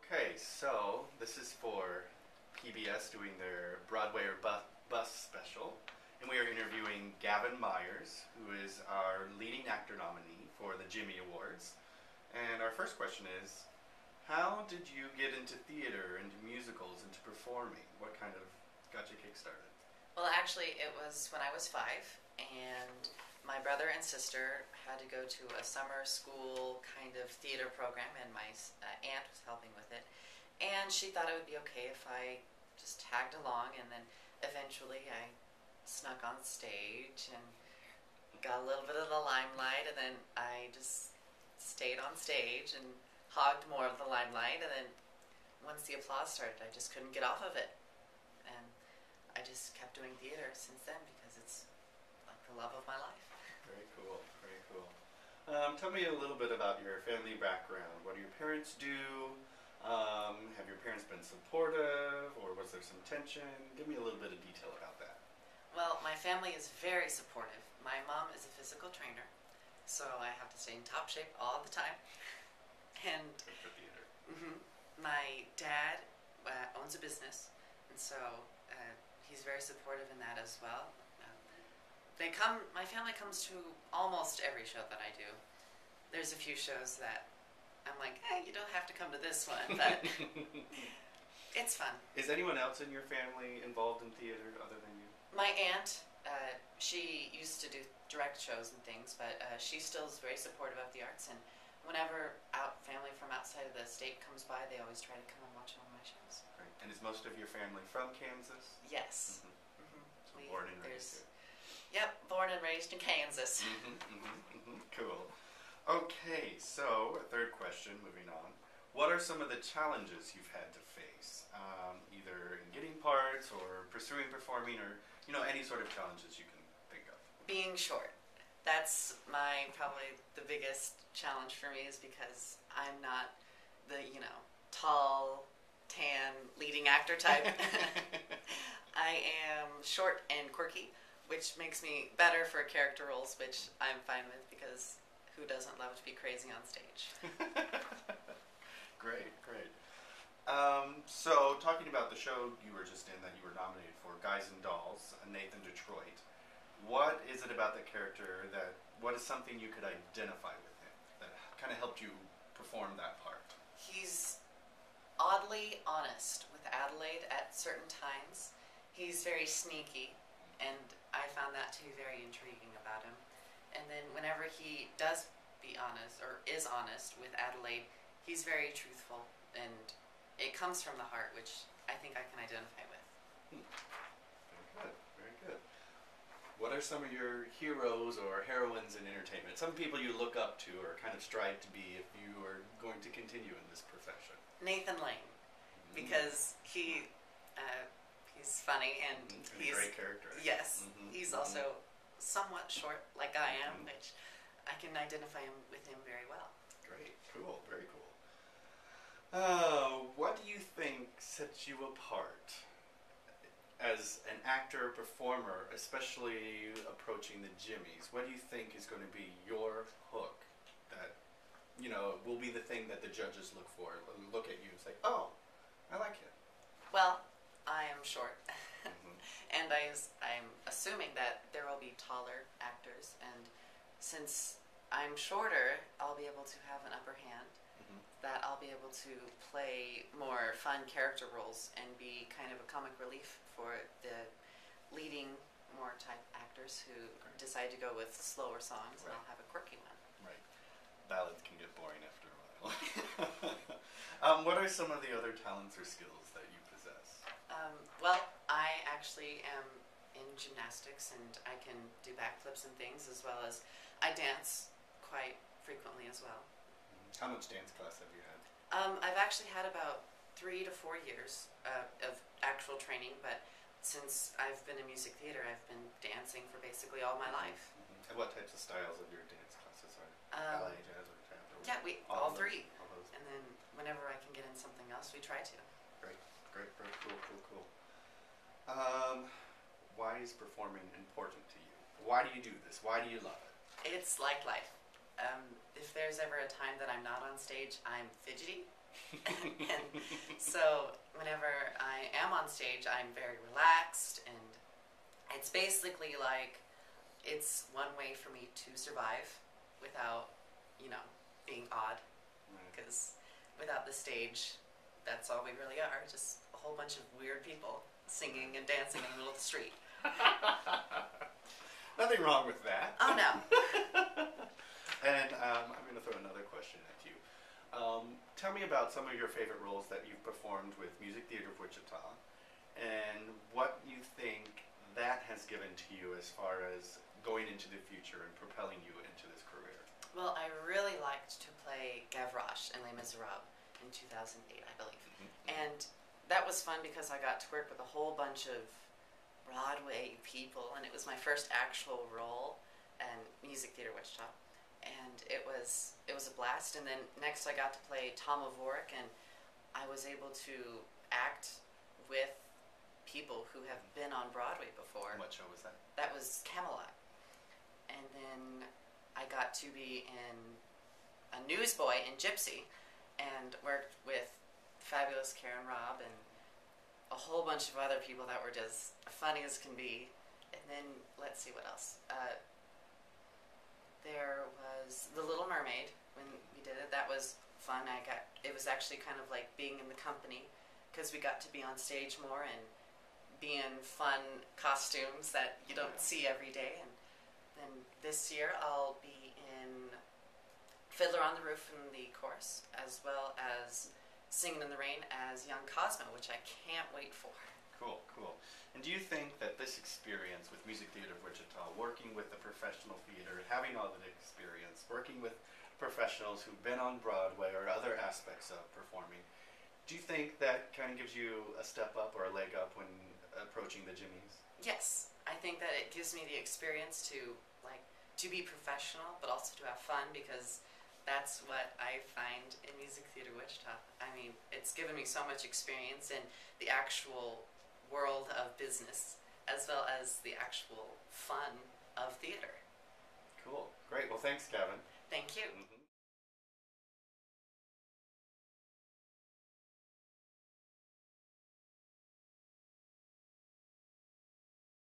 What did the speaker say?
Okay, so this is for PBS doing their Broadway or Bus special, and we are interviewing Gavin Myers, who is our leading actor nominee for the Jimmy Awards. And our first question is, how did you get into theater, into musicals, into performing? What kind of got you kick-started? Well, actually, it was when I was 5, and my brother and sister had to go to a summer school kind of theater program, and my aunt was helping with it. And she thought it would be okay if I just tagged along, and then eventually I snuck on stage and got a little bit of the limelight, and then I just stayed on stage and hogged more of the limelight, and then once the applause started, I just couldn't get off of it. And I just kept doing theater since then because it's like the love of my life. Very cool, very cool. Tell me a little bit about your family background. What do your parents do? Have your parents been supportive, or was there some tension? Give me a little bit of detail about that. Well, my family is very supportive. My mom is a physical trainer, so I have to stay in top shape all the time. And Good for theater. My dad owns a business, and so he's very supportive in that as well. My family comes to almost every show that I do. There's a few shows that I'm like, hey, you don't have to come to this one, but it's fun. Is anyone else in your family involved in theater other than you? My aunt, she used to do direct shows and things, but she still is very supportive of the arts, and whenever family from outside of the state comes by, they always try to come and watch one of my shows. Great. And is most of your family from Kansas? Yes. So born and raised here. Yep, born and raised in Kansas. Cool. Okay, so third question, moving on. What are some of the challenges you've had to face, either in getting parts or pursuing performing, or any sort of challenges you can think of? Being short. That's probably the biggest challenge for me, is because I'm not the, tall, tan, leading actor type. I am short and quirky, which makes me better for character roles, which I'm fine with, because who doesn't love to be crazy on stage? Great, great. So talking about the show you were just in that you were nominated for, Guys and Dolls, Nathan Detroit, what is it about the character what is something you could identify with him that kind of helped you perform that part? He's oddly honest with Adelaide at certain times. He's very sneaky, and I found that to be very intriguing about him. And then whenever he does is honest with Adelaide, he's very truthful, and it comes from the heart, which I think I can identify with. Very good, very good. What are some of your heroes or heroines in entertainment? Some people you look up to or kind of strive to be if you are going to continue in this profession. Nathan Lane, because he's funny, and he's a great character. Yes, he's also somewhat short, like I am, which I can identify with him very well. Great, cool, very cool. What do you think sets you apart as an actor, performer, especially approaching the Jimmys? What do you think is going to be your hook that, will be the thing that the judges look for, look at you and say, oh, I like it? Well, I am short. And I'm assuming that there will be taller actors, and since I'm shorter, I'll be able to have an upper hand, that I'll be able to play more fun character roles and be kind of a comic relief for the leading more type actors who decide to go with slower songs, and I'll have a quirky one. Right. Ballads can get boring after a while. What are some of the other talents or skills that you possess? Well, I actually am in gymnastics, and I can do backflips and things, as well as I dance quite frequently as well. How much dance class have you had? I've actually had about 3 to 4 years of actual training, but since I've been in music theater, I've been dancing for basically all my life. And what types of styles of your dance classes are? Ballet, jazz, or tap? Yeah, all three. All those. And then whenever I can get in something else, we try to. Great, great, great, cool. Why is performing important to you? Why do you do this? Why do you love it? It's like life. If there's ever a time that I'm not on stage, I'm fidgety, And so whenever I am on stage, I'm very relaxed, and it's basically like it's one way for me to survive without, being odd. Because without the stage, that's all we really are, just a whole bunch of weird people singing and dancing in the middle of the street. Nothing wrong with that. Oh, no. And I'm going to throw another question at you. Tell me about some of your favorite roles that you've performed with Music Theater of Wichita, and what you think that has given to you as far as going into the future and propelling you into this career. Well, I really liked to play Gavroche in Les Miserables in 2008, I believe. And that was fun because I got to work with a whole bunch of Broadway people, and it was my first actual role in Music Theater Wichita. And it was a blast. And then next I got to play Tom of Warwick, and I was able to act with people who have been on Broadway before. What show was that? That was Camelot. And then I got to be in a newsboy in Gypsy, and worked with fabulous Karen Robb and a whole bunch of other people that were just funny as can be. And then let's see what else. There was The Little Mermaid when we did it. That was fun. It was actually kind of like being in the company, because we got to be on stage more and be in fun costumes that you don't see every day. And then this year I'll be in Fiddler on the Roof in the chorus, as well as Singing in the Rain as young Cosmo, which I can't wait for. Cool, cool. And do you think that this experience with Music Theater of Wichita, working with the professional theater, having all that experience, working with professionals who've been on Broadway or other aspects of performing, do you think that kind of gives you a step up or a leg up when approaching the Jimmies? Yes, I think that it gives me the experience to be professional, but also to have fun, because that's what I find in Music Theater Wichita. I mean, it's given me so much experience in the actual world of business, as well as the actual fun of theater. Cool. Great. Well, thanks, Kevin. Thank you. Mm-hmm.